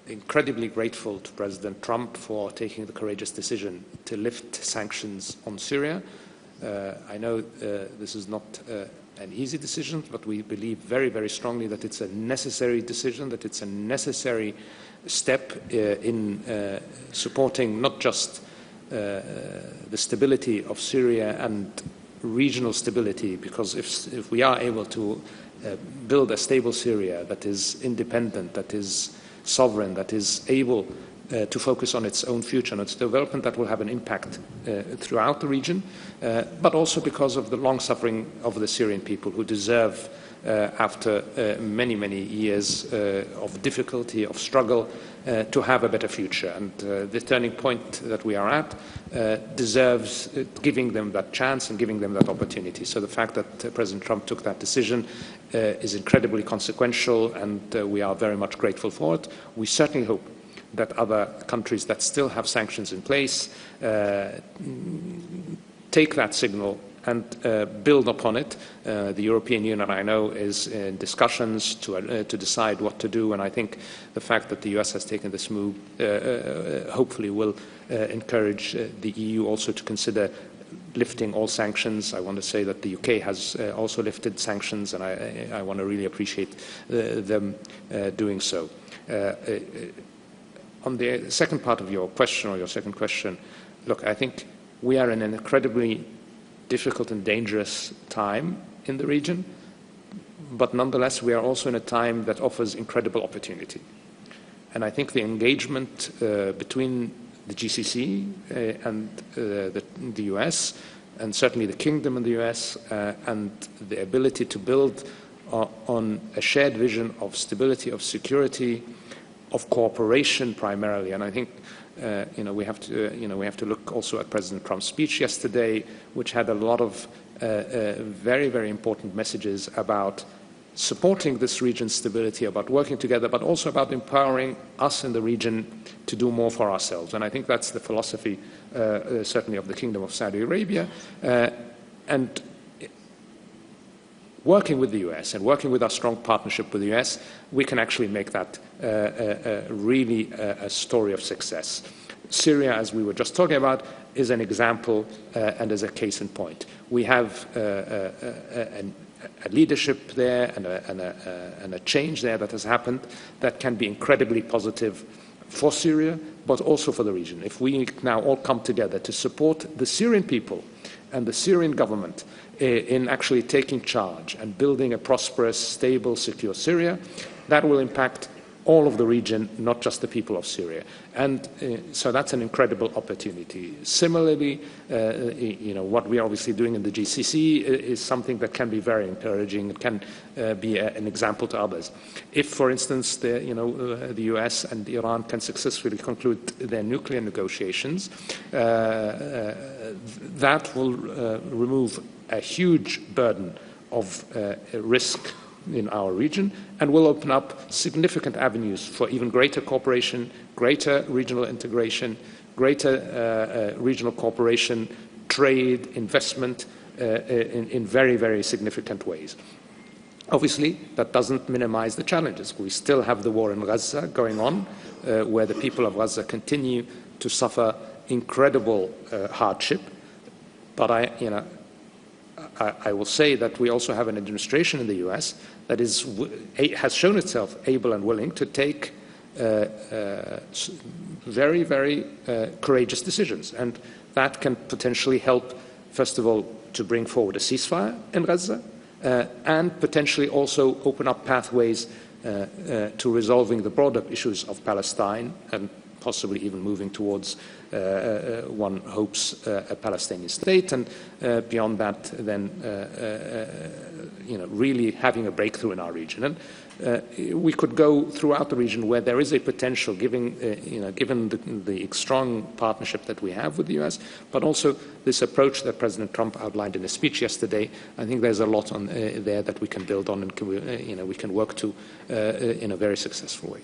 incredibly grateful to President Trump for taking the courageous decision to lift sanctions on Syria. I know this is not an easy decision, but we believe very, very strongly that it's a necessary decision, that it's a necessary step in supporting not just the stability of Syria and regional stability, because if we are able to build a stable Syria that is independent, that is sovereign, that is able to focus on its own future and its development, that will have an impact throughout the region, but also because of the long suffering of the Syrian people, who deserve, after many, many years of difficulty, of struggle, to have a better future. And the turning point that we are at deserves giving them that chance and giving them that opportunity. So the fact that President Trump took that decision is incredibly consequential, and we are very much grateful for it. We certainly hope that other countries that still have sanctions in place take that signal and build upon it. The European Union, I know, is in discussions to decide what to do, and I think the fact that the US has taken this move hopefully will encourage the EU also to consider lifting all sanctions. I want to say that the UK has also lifted sanctions, and I want to really appreciate them doing so. On the second part of your question, or your second question, look, I think we are in an incredibly difficult and dangerous time in the region, but nonetheless we are also in a time that offers incredible opportunity. And I think the engagement between the GCC and the US, and certainly the Kingdom and the US, and the ability to build on a shared vision of stability, of security, of cooperation primarily. And I think we have to look also at President Trump's speech yesterday, which had a lot of very, very important messages about supporting this region's stability, about working together, but also about empowering us in the region to do more for ourselves. And I think that's the philosophy, certainly, of the Kingdom of Saudi Arabia. And working with the US and working with our strong partnership with the US, we can actually make that really a story of success. Syria, as we were just talking about, is an example and is a case in point. We have a leadership there and a change there that has happened that can be incredibly positive for Syria, but also for the region. If we now all come together to support the Syrian people and the Syrian government in actually taking charge and building a prosperous, stable, secure Syria, that will impact all of the region, not just the people of Syria. And so that's an incredible opportunity. Similarly, what we are obviously doing in the GCC is something that can be very encouraging. It can be an example to others. If, for instance, the US and Iran can successfully conclude their nuclear negotiations, that will remove a huge burden of risk in our region, and will open up significant avenues for even greater cooperation, greater regional integration, greater regional cooperation, trade, investment in very, very significant ways. Obviously, that doesn't minimize the challenges. We still have the war in Gaza going on, where the people of Gaza continue to suffer incredible hardship. But I will say that we also have an administration in the US that has shown itself able and willing to take very, very courageous decisions. And that can potentially help, first of all, to bring forward a ceasefire in Gaza, and potentially also open up pathways to resolving the broader issues of Palestine, and possibly even moving towards, one hopes, a Palestinian state, and beyond that, then really having a breakthrough in our region. And we could go throughout the region where there is a potential, given the strong partnership that we have with the US, but also this approach that President Trump outlined in his speech yesterday. I think there's a lot on there that we can build on, and we can work to in a very successful way.